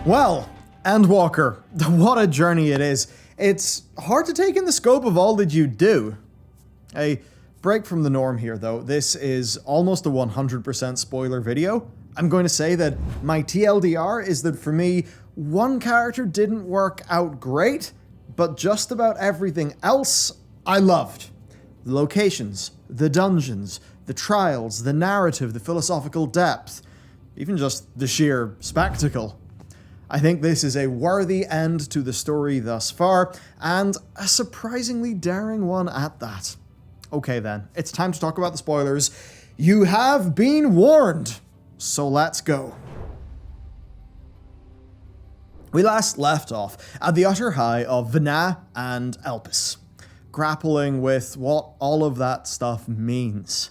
Well, Endwalker, what a journey it is. It's hard to take in the scope of all that you do. A break from the norm here, though. This is almost a 100% spoiler video. I'm going to say that my TLDR is that for me, one character didn't work out great, but just about everything else I loved. The locations, the dungeons, the trials, the narrative, the philosophical depth, even just the sheer spectacle. I think this is a worthy end to the story thus far, and a surprisingly daring one at that. Okay then, it's time to talk about the spoilers. You have been warned, so let's go. We last left off at the utter high of Vana and Elpis, grappling with what all of that stuff means.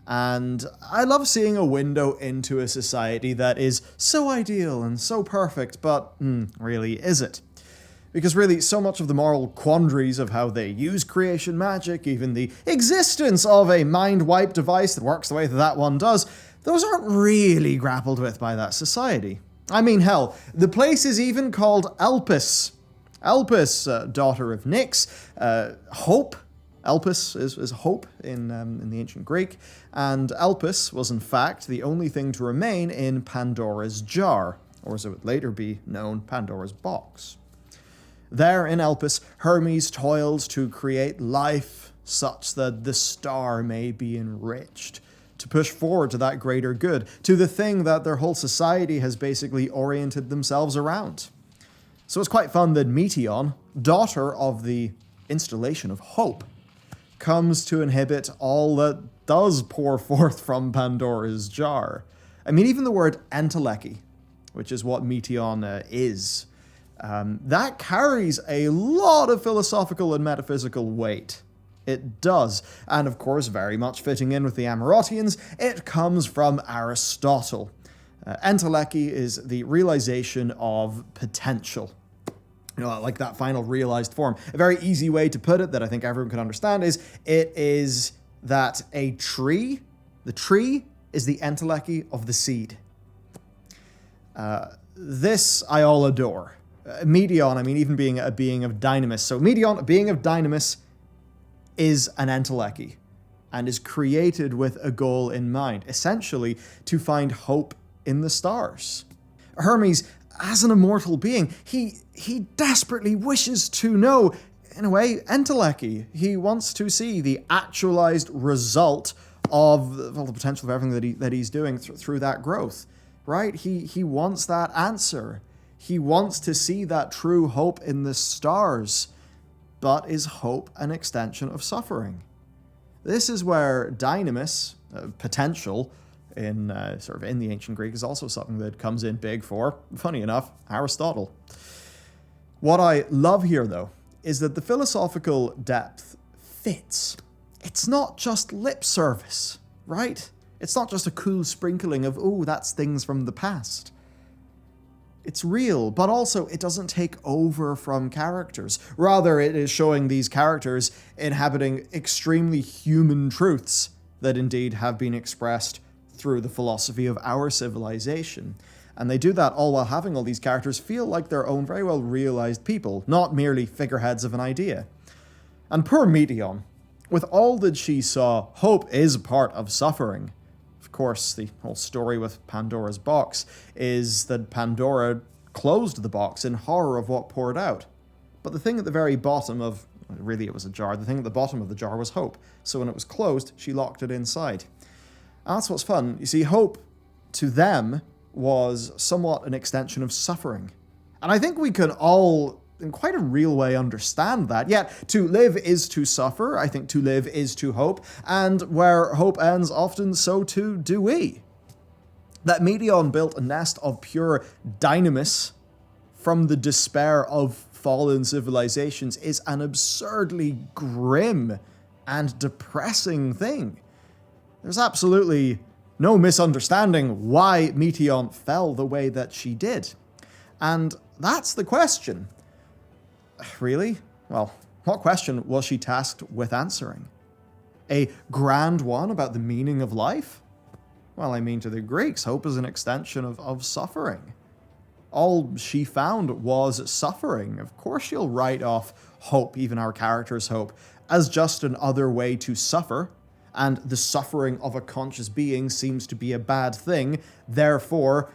And I love seeing a window into a society that is so ideal and so perfect, but really is it? Because really, so much of the moral quandaries of how they use creation magic, even the existence of a mind-wipe device that works the way that one does, those aren't really grappled with by that society. I mean, hell, the place is even called Elpis. Elpis, daughter of Nyx, Hope. Elpis is hope in the ancient Greek, and Elpis was in fact the only thing to remain in Pandora's jar, or as it would later be known, Pandora's box. There in Elpis, Hermes toils to create life such that the star may be enriched, to push forward to that greater good, to the thing that their whole society has basically oriented themselves around. So it's quite fun that Meteon, daughter of the installation of hope, comes to inhibit all that does pour forth from Pandora's jar. I mean, even the word entelechy, which is what Meteon is, that carries a lot of philosophical and metaphysical weight. It does. And of course, very much fitting in with the Amoratians, it comes from Aristotle. Entelechy is the realization of potential. You know, like that final realized form. A very easy way to put it that I think everyone can understand is, it is that the tree is the entelechy of the seed. This I all adore. Meteon, I mean, even being a being of Dynamis. So Meteon, a being of Dynamis, is an entelechy and is created with a goal in mind, essentially to find hope in the stars. Hermes, as an immortal being, he desperately wishes to know, in a way, entelechy. He wants to see the actualized result of the potential of everything that he's doing through that growth, right? He wants that answer. He wants to see that true hope in the stars. But is hope an extension of suffering? This is where Dynamis, potential, in the ancient Greek, is also something that comes in big for, funny enough, Aristotle. What I love here, though, is that the philosophical depth fits. It's not just lip service, right? It's not just a cool sprinkling of, oh, that's things from the past. It's real, but also it doesn't take over from characters. Rather, it is showing these characters inhabiting extremely human truths that indeed have been expressed through the philosophy of our civilization. And they do that all while having all these characters feel like their own very well realized people, not merely figureheads of an idea. And poor Meteon, with all that she saw, hope is part of suffering. Of course, the whole story with Pandora's box is that Pandora closed the box in horror of what poured out. But the thing at the very bottom of, really it was a jar, the thing at the bottom of the jar was hope. So when it was closed, she locked it inside. And that's what's fun. You see, hope to them was somewhat an extension of suffering. And I think we can all, in quite a real way, understand that. Yet, to live is to suffer. I think to live is to hope. And where hope ends, often so too do we. That Meteon built a nest of pure Dynamis from the despair of fallen civilizations is an absurdly grim and depressing thing. There's absolutely no misunderstanding why Meteon fell the way that she did. And that's the question. Really? Well, what question was she tasked with answering? A grand one about the meaning of life? Well, I mean, to the Greeks, hope is an extension of suffering. all she found was suffering. Of course she'll write off hope, even our character's hope, as just another way to suffer, and the suffering of a conscious being seems to be a bad thing, therefore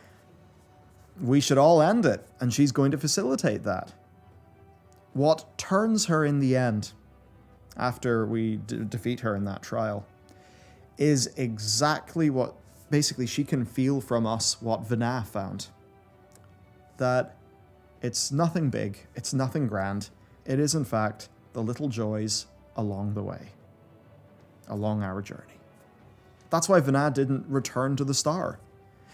we should all end it, and she's going to facilitate that. What turns her in the end, after we defeat her in that trial, is exactly what basically she can feel from us what Vana found. That it's nothing big, it's nothing grand, it is in fact the little joys along the way, along our journey. That's why Vana didn't return to the star.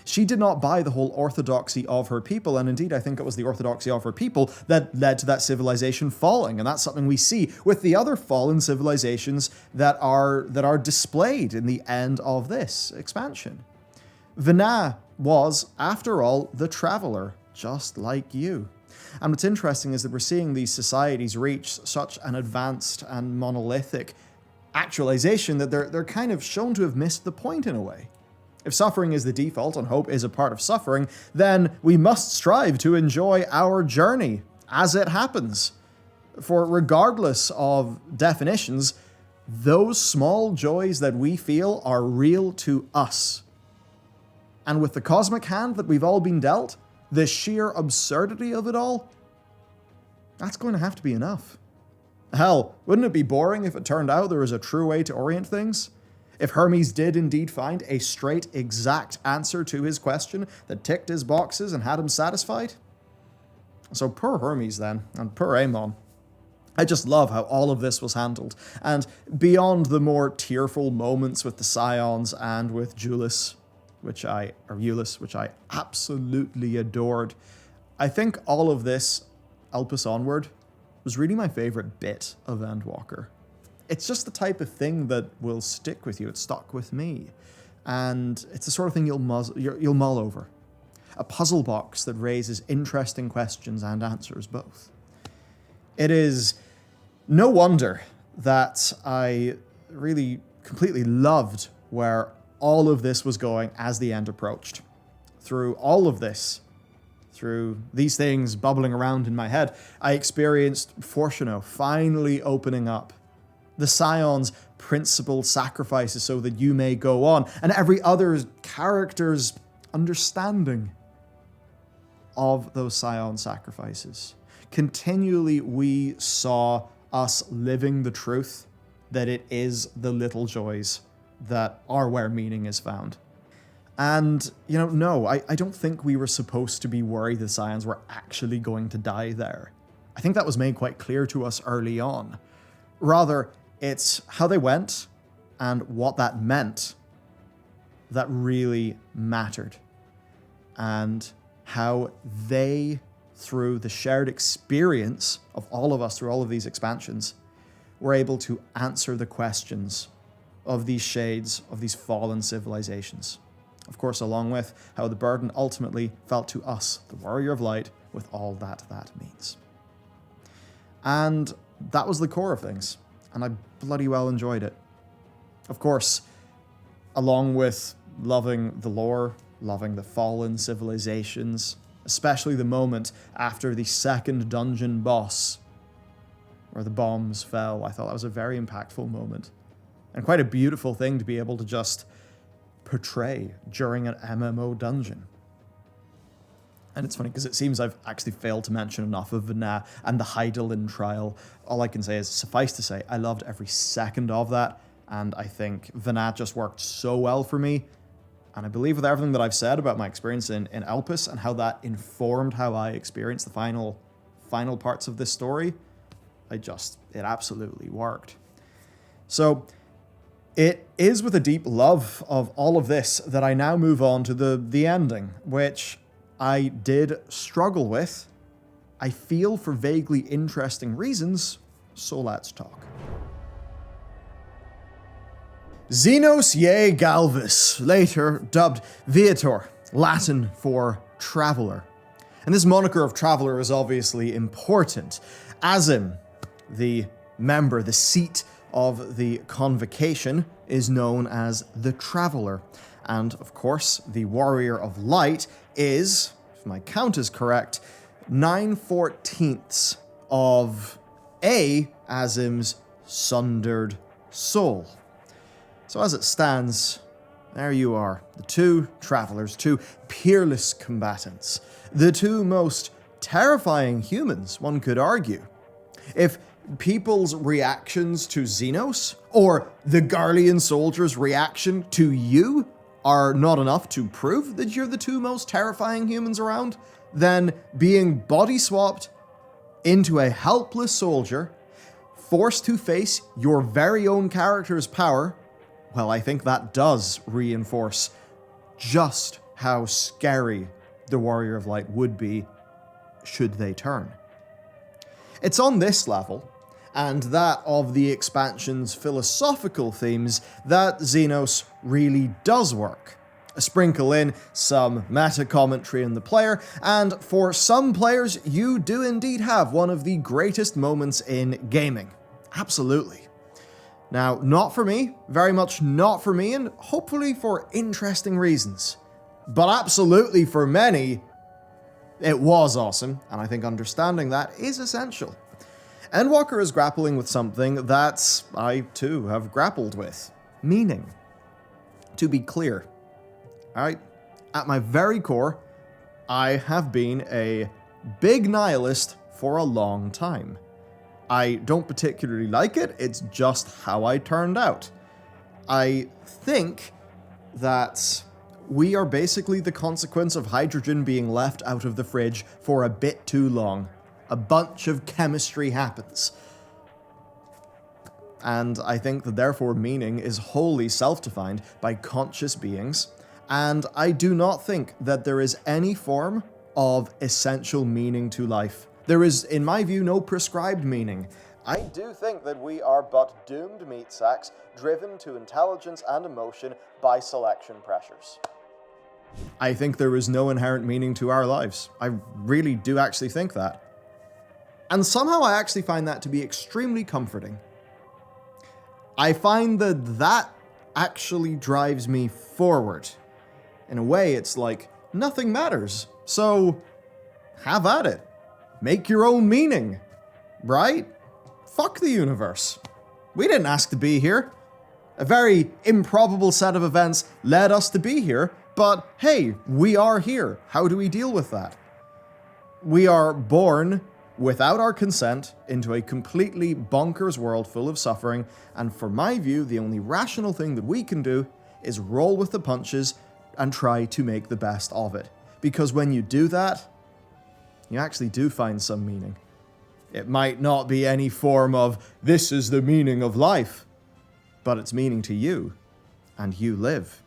She did not buy the whole orthodoxy of her people, and indeed I think it was the orthodoxy of her people that led to that civilization falling, and that's something we see with the other fallen civilizations that are displayed in the end of this expansion. Vana was, after all, the traveler, just like you. And what's interesting is that we're seeing these societies reach such an advanced and monolithic actualization that they're kind of shown to have missed the point in a way. If suffering is the default and hope is a part of suffering, then we must strive to enjoy our journey as it happens. For regardless of definitions, those small joys that we feel are real to us. And with the cosmic hand that we've all been dealt, the sheer absurdity of it all, that's going to have to be enough. Hell, wouldn't it be boring if it turned out there was a true way to orient things? If Hermes did indeed find a straight, exact answer to his question that ticked his boxes and had him satisfied? So poor Hermes then, and poor Amon. I just love how all of this was handled. And beyond the more tearful moments with the Scions and with Eulis, which I absolutely adored, I think all of this, Elpis onward, was really my favorite bit of Endwalker. It's just the type of thing that will stick with you. It stuck with me. And it's the sort of thing you'll mull over. A puzzle box that raises interesting questions and answers both. It is no wonder that I really completely loved where all of this was going as the end approached. Through all of this, through these things bubbling around in my head, I experienced Fortuno finally opening up. The Scion's principal sacrifices so that you may go on, and every other character's understanding of those Scion sacrifices. Continually we saw us living the truth that it is the little joys that are where meaning is found. And, no, I don't think we were supposed to be worried the Scions were actually going to die there. I think that was made quite clear to us early on. Rather, it's how they went and what that meant that really mattered. And how they, through the shared experience of all of us through all of these expansions, were able to answer the questions of these shades, of these fallen civilizations. Of course, along with how the burden ultimately fell to us, the Warrior of Light, with all that means. And that was the core of things. And I bloody well enjoyed it. Of course, along with loving the lore, loving the fallen civilizations, especially the moment after the second dungeon boss, where the bombs fell, I thought that was a very impactful moment. And quite a beautiful thing to be able to just portray during an MMO dungeon. And it's funny because it seems I've actually failed to mention enough of Vana and the Hydaelyn trial. All I can say is, suffice to say, I loved every second of that, and I think Vana just worked so well for me. And I believe with everything that I've said about my experience in Elpis and how that informed how I experienced the final parts of this story, it absolutely worked. So it is with a deep love of all of this that I now move on to the ending, which I did struggle with, I feel for vaguely interesting reasons, so let's talk. Zenos ye Galvus, later dubbed Viator, Latin for traveler. And this moniker of traveler is obviously important. Azim, the member, the seat of the convocation, is known as the Traveler. And, of course, the Warrior of Light is, if my count is correct, 9/14 of Azim's sundered soul. So as it stands, there you are, the two travelers, two peerless combatants, the two most terrifying humans, one could argue. If people's reactions to Zenos, or the Garlean soldier's reaction to you, are not enough to prove that you're the two most terrifying humans around, then being body swapped into a helpless soldier, forced to face your very own character's power, well, I think that does reinforce just how scary the Warrior of Light would be should they turn. It's on this level, and that of the expansion's philosophical themes, that Zenos really does work. Sprinkle in some meta-commentary in the player, and for some players, you do indeed have one of the greatest moments in gaming. Absolutely. Now, not for me, very much not for me, and hopefully for interesting reasons. But absolutely for many, it was awesome, and I think understanding that is essential. Endwalker is grappling with something that I too have grappled with. Meaning. To be clear, alright, at my very core, I have been a big nihilist for a long time. I don't particularly like it, it's just how I turned out. I think that we are basically the consequence of hydrogen being left out of the fridge for a bit too long. A bunch of chemistry happens. And I think that therefore meaning is wholly self-defined by conscious beings, and I do not think that there is any form of essential meaning to life. There is, in my view, no prescribed meaning. I do think that we are but doomed meat sacks, driven to intelligence and emotion by selection pressures. I think there is no inherent meaning to our lives. I really do actually think that. And somehow I actually find that to be extremely comforting. I find that that actually drives me forward. In a way, it's like, nothing matters, so have at it. Make your own meaning, right? Fuck the universe. We didn't ask to be here. A very improbable set of events led us to be here, but hey, we are here. How do we deal with that? We are born without our consent into a completely bonkers world full of suffering, and for my view, the only rational thing that we can do is roll with the punches and try to make the best of it. Because when you do that, you actually do find some meaning. It might not be any form of, this is the meaning of life, but it's meaning to you, and you live.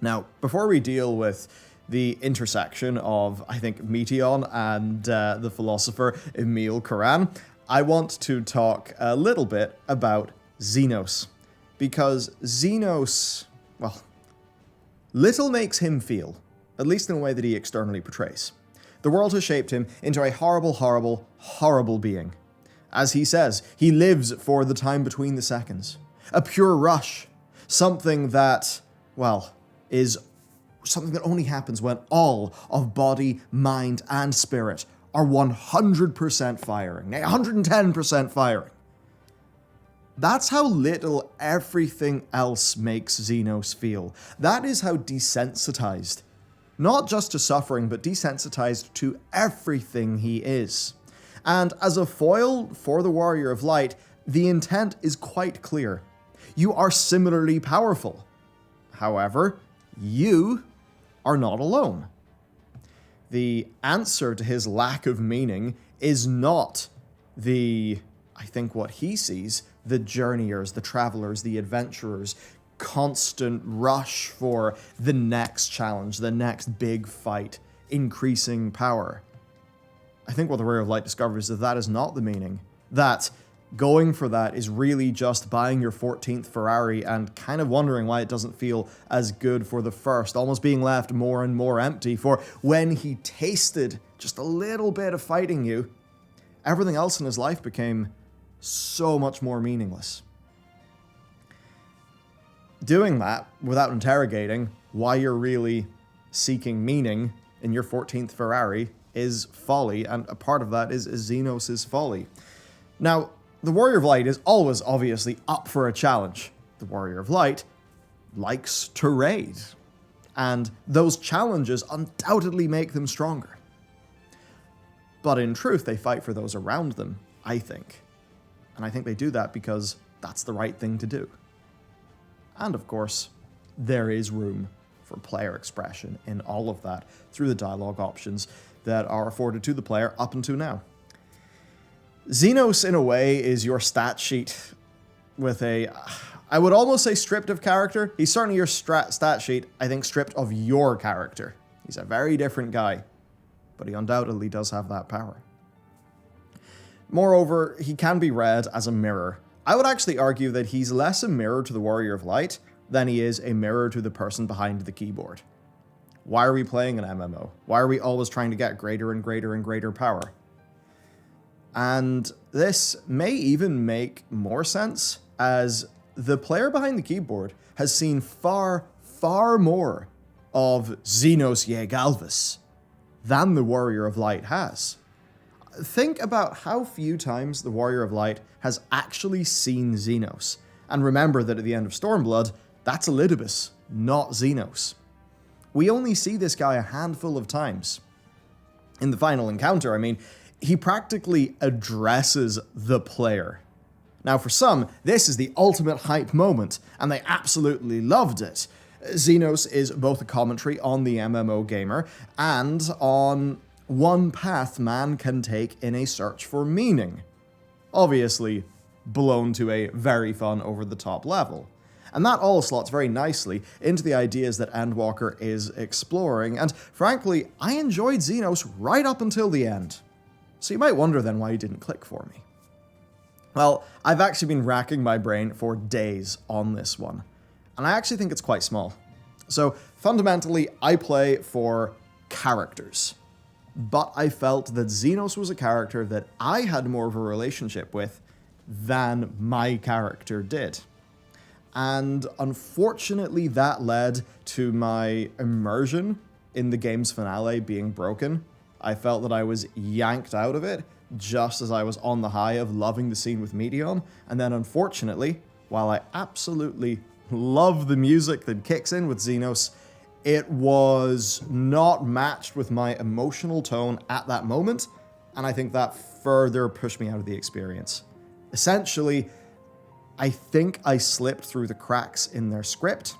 Now, before we deal with the intersection of, I think, Meteon and the philosopher Emil Kuran, I want to talk a little bit about Zenos. Because Zenos, well, little makes him feel, at least in a way that he externally portrays. The world has shaped him into a horrible, horrible, horrible being. As he says, he lives for the time between the seconds. A pure rush. Something that, well, is something that only happens when all of body, mind, and spirit are 100% firing, 110% firing. That's how little everything else makes Zenos feel. That is how desensitized, not just to suffering, but desensitized to everything he is. And as a foil for the Warrior of Light, the intent is quite clear. You are similarly powerful. However, you are not alone. The answer to his lack of meaning is not I think what he sees, the journeyers, the travelers, the adventurers, constant rush for the next challenge, the next big fight, increasing power. I think what the Warrior of Light discovers is that is not the meaning. That going for that is really just buying your 14th Ferrari and kind of wondering why it doesn't feel as good for the first, almost being left more and more empty, for when he tasted just a little bit of fighting you, everything else in his life became so much more meaningless. Doing that without interrogating why you're really seeking meaning in your 14th Ferrari is folly, and a part of that is Zenos' folly. Now, the Warrior of Light is always obviously up for a challenge. The Warrior of Light likes to raid, and those challenges undoubtedly make them stronger. But in truth, they fight for those around them, I think. And I think they do that because that's the right thing to do. And of course, there is room for player expression in all of that through the dialogue options that are afforded to the player up until now. Zenos, in a way, is your stat sheet with a, I would almost say stripped of character. He's certainly your stat sheet, I think, stripped of your character. He's a very different guy, but he undoubtedly does have that power. Moreover, he can be read as a mirror. I would actually argue that he's less a mirror to the Warrior of Light than he is a mirror to the person behind the keyboard. Why are we playing an MMO? Why are we always trying to get greater and greater and greater power? And this may even make more sense, as the player behind the keyboard has seen far, far more of Zenos Galvis than the Warrior of Light has. Think about how few times the Warrior of Light has actually seen Zenos. And remember that at the end of Stormblood, that's Elpis, not Zenos. We only see this guy a handful of times. In the final encounter, I mean, he practically addresses the player. Now, for some, this is the ultimate hype moment, and they absolutely loved it. Zenos is both a commentary on the MMO gamer and on one path man can take in a search for meaning. Obviously, blown to a very fun, over-the-top level. And that all slots very nicely into the ideas that Endwalker is exploring, and frankly, I enjoyed Zenos right up until the end. So you might wonder then why he didn't click for me. Well, I've actually been racking my brain for days on this one, and I actually think it's quite small. So fundamentally, I play for characters, but I felt that Zenos was a character that I had more of a relationship with than my character did. And unfortunately, that led to my immersion in the game's finale being broken. I felt that I was yanked out of it just as I was on the high of loving the scene with Meteon. And then unfortunately, while I absolutely love the music that kicks in with Zenos, it was not matched with my emotional tone at that moment. And I think that further pushed me out of the experience. Essentially, I think I slipped through the cracks in their script,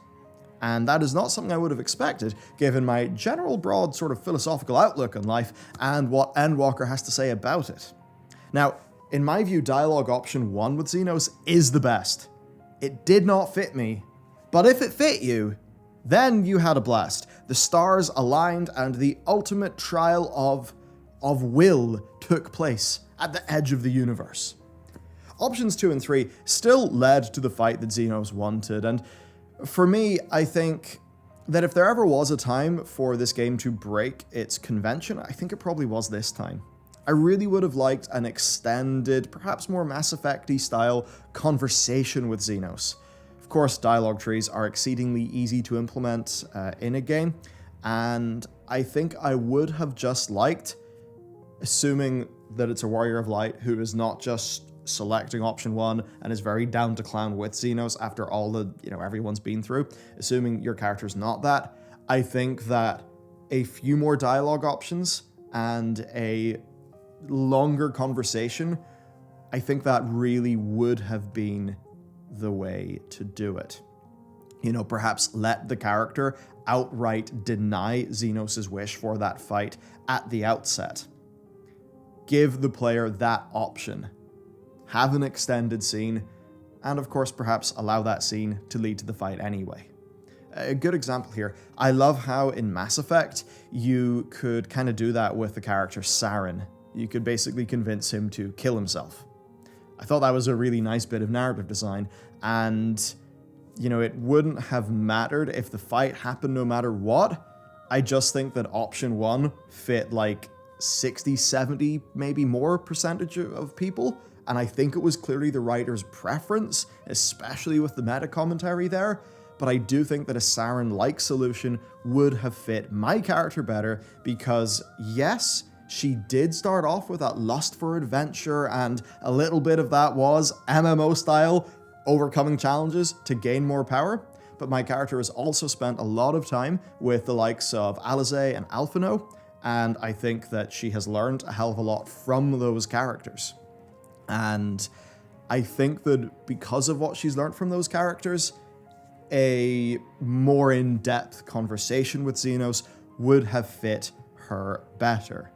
and that is not something I would have expected, given my general broad sort of philosophical outlook on life and what Endwalker has to say about it. Now, in my view, dialogue option 1 with Zenos is the best. It did not fit me, but if it fit you, then you had a blast. The stars aligned and the ultimate trial of will took place at the edge of the universe. Options 2 and 3 still led to the fight that Zenos wanted, and for me, I think that if there ever was a time for this game to break its convention, I think it probably was this time. I really would have liked an extended, perhaps more Mass Effect-y style conversation with Zenos. Of course, dialogue trees are exceedingly easy to implement in a game, and I think I would have just liked, assuming that it's a Warrior of Light who is not just selecting option 1 and is very down to clown with Zenos after all the, everyone's been through, assuming your character's not that, I think that a few more dialogue options and a longer conversation, I think that really would have been the way to do it. Perhaps let the character outright deny Zenos' wish for that fight at the outset. Give the player that option. Have an extended scene, and of course perhaps allow that scene to lead to the fight anyway. A good example here, I love how in Mass Effect you could kind of do that with the character Saren. You could basically convince him to kill himself. I thought that was a really nice bit of narrative design, and it wouldn't have mattered if the fight happened no matter what. I just think that option 1 fit like 60, 70, maybe more percentage of people, and I think it was clearly the writer's preference, especially with the meta commentary there, but I do think that a Saren-like solution would have fit my character better because, yes, she did start off with that lust for adventure, and a little bit of that was MMO style, overcoming challenges to gain more power, but my character has also spent a lot of time with the likes of Alizé and Alphino, and I think that she has learned a hell of a lot from those characters. And I think that because of what she's learned from those characters, a more in-depth conversation with Zenos would have fit her better.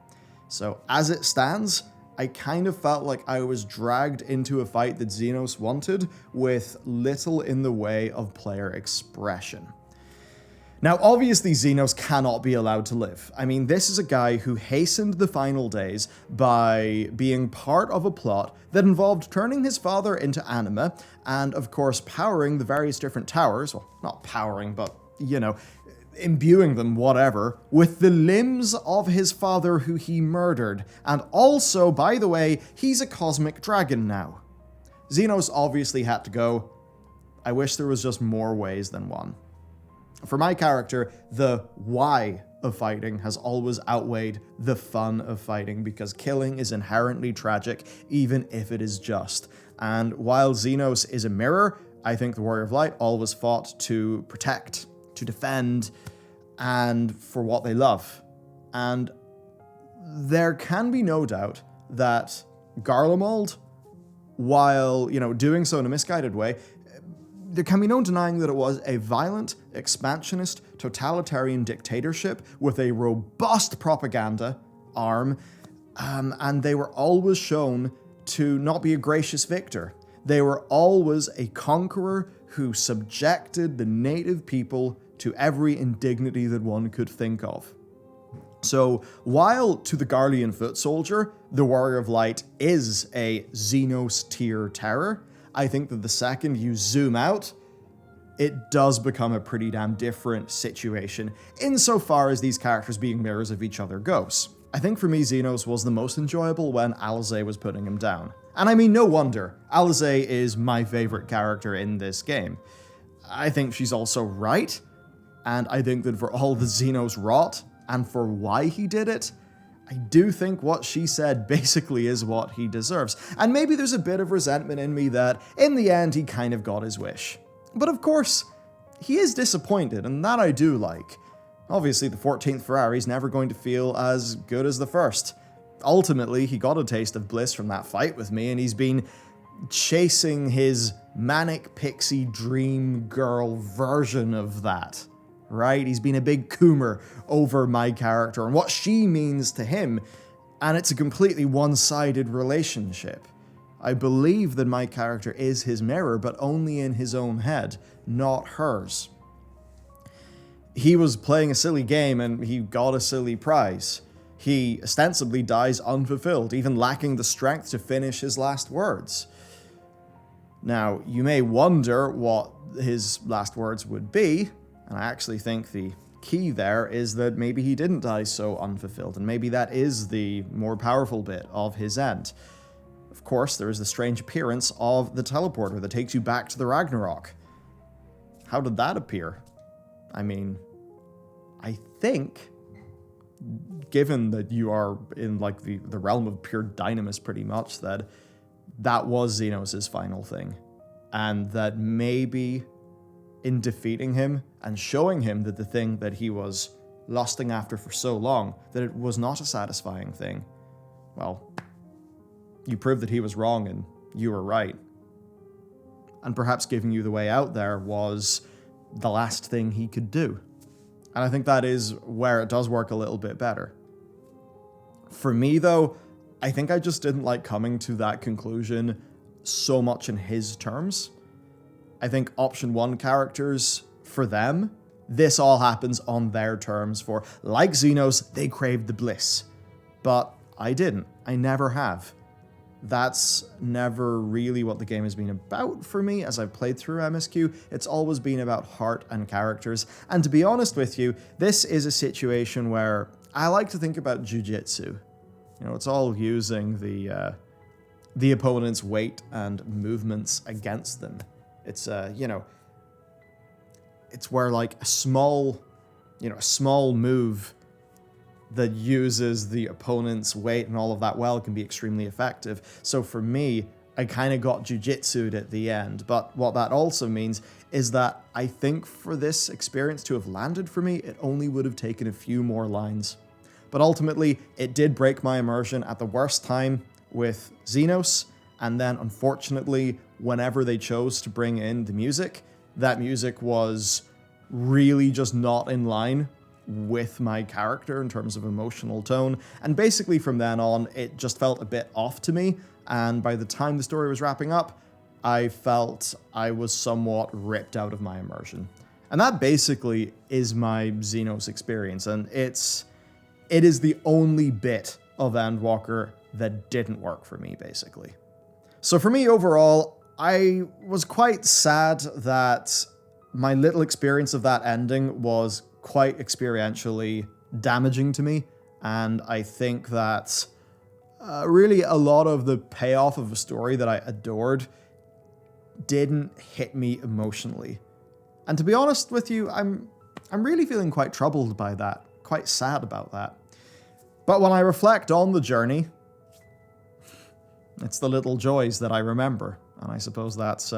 So as it stands, I kind of felt like I was dragged into a fight that Zenos wanted with little in the way of player expression. Now, obviously, Zenos cannot be allowed to live. I mean, this is a guy who hastened the final days by being part of a plot that involved turning his father into anima, and of course, powering the various different towers, well, not powering, but, imbuing them, whatever, with the limbs of his father who he murdered. And also, by the way, he's a cosmic dragon now. Zenos obviously had to go. I wish there was just more ways than one. For my character, the why of fighting has always outweighed the fun of fighting, because killing is inherently tragic, even if it is just. And while Zenos is a mirror, I think the Warrior of Light always fought to protect, to defend, and for what they love. And there can be no doubt that Garlemald, while, doing so in a misguided way, there can be no denying that it was a violent, expansionist, totalitarian dictatorship with a robust propaganda arm, and they were always shown to not be a gracious victor. They were always a conqueror who subjected the native people to every indignity that one could think of. So, while to the Garlean foot soldier, the Warrior of Light is a Zenos tier terror, I think that the second you zoom out, it does become a pretty damn different situation, insofar as these characters being mirrors of each other goes. I think for me, Zenos was the most enjoyable when Alizé was putting him down. And I mean, no wonder. Alizé is my favorite character in this game. I think she's also right, and I think that for all the Zenos rot, and for why he did it, I do think what she said basically is what he deserves. And maybe there's a bit of resentment in me that, in the end, he kind of got his wish. But of course, he is disappointed, and that I do like. Obviously, the 14th Ferrari's never going to feel as good as the first. Ultimately, he got a taste of bliss from that fight with me, and he's been chasing his manic pixie dream girl version of that. Right? He's been a big coomer over my character and what she means to him, and it's a completely one-sided relationship. I believe that my character is his mirror, but only in his own head, not hers. He was playing a silly game and he got a silly prize. He ostensibly dies unfulfilled, even lacking the strength to finish his last words. Now, you may wonder what his last words would be, and I actually think the key there is that maybe he didn't die so unfulfilled, and maybe that is the more powerful bit of his end. Of course, there is the strange appearance of the teleporter that takes you back to the Ragnarok. How did that appear? I mean, I think, given that you are in like the realm of pure dynamis pretty much, that was Zenos' final thing. And that maybe in defeating him and showing him that the thing that he was lusting after for so long, that it was not a satisfying thing, well, you proved that he was wrong and you were right. And perhaps giving you the way out there was the last thing he could do. And I think that is where it does work a little bit better. For me, though, I think I just didn't like coming to that conclusion so much in his terms. I think option 1 characters, for them, this all happens on their terms. For, like Zenos, they craved the bliss. But I didn't. I never have. That's never really what the game has been about for me as I've played through MSQ. It's always been about heart and characters. And to be honest with you, this is a situation where I like to think about jujitsu. It's all using the opponent's weight and movements against them. It's, it's where like a small move that uses the opponent's weight and all of that well can be extremely effective. So for me, I kind of got jujitsu'd at the end, but what that also means is that I think for this experience to have landed for me, it only would have taken a few more lines. But ultimately, it did break my immersion at the worst time with Zenos, and then unfortunately, whenever they chose to bring in the music, that music was really just not in line with my character in terms of emotional tone, and basically from then on, it just felt a bit off to me, and by the time the story was wrapping up, I felt I was somewhat ripped out of my immersion. And that basically is my Zenos experience, and it is the only bit of Endwalker that didn't work for me, basically. So for me overall, I was quite sad that my little experience of that ending was quite experientially damaging to me, and I think that really a lot of the payoff of a story that I adored didn't hit me emotionally. And to be honest with you, I'm really feeling quite troubled by that, quite sad about that. But when I reflect on the journey, it's the little joys that I remember. And I suppose that's,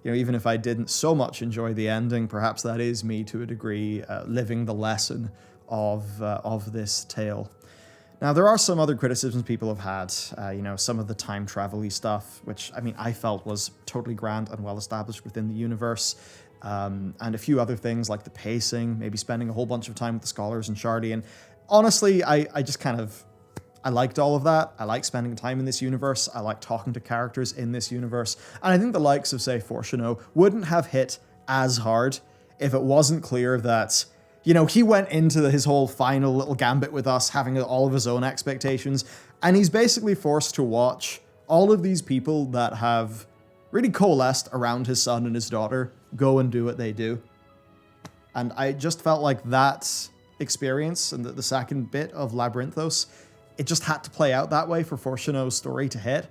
even if I didn't so much enjoy the ending, perhaps that is me to a degree living the lesson of this tale. Now, there are some other criticisms people have had, some of the time travel-y stuff, which, I felt was totally grand and well-established within the universe, and a few other things like the pacing, maybe spending a whole bunch of time with the scholars and Shardy, and honestly, I just I liked all of that. I like spending time in this universe. I like talking to characters in this universe, and I think the likes of, say, Fortuno wouldn't have hit as hard if it wasn't clear that he went into his whole final little gambit with us, having all of his own expectations, and he's basically forced to watch all of these people that have really coalesced around his son and his daughter go and do what they do. And I just felt like that experience and the second bit of Labyrinthos, it just had to play out that way for Fortuno's story to hit.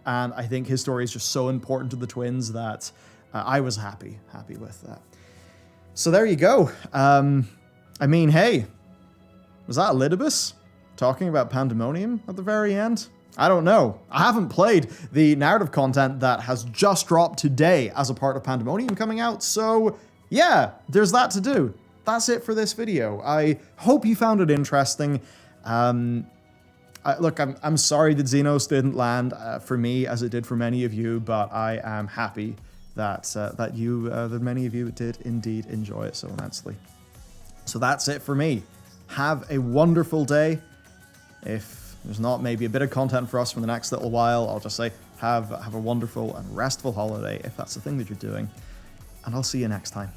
And I think his story is just so important to the twins that I was happy with that. So there you go. Hey, was that Elidibus talking about Pandemonium at the very end? I don't know. I haven't played the narrative content that has just dropped today as a part of Pandemonium coming out, so yeah, there's that to do. That's it for this video. I hope you found it interesting. Look, I'm sorry that Zenos didn't land for me as it did for many of you, but I am happy that many of you did indeed enjoy it so immensely. So that's it for me. Have a wonderful day. If there's not maybe a bit of content for us for the next little while, I'll just say have a wonderful and restful holiday if that's the thing that you're doing. And I'll see you next time.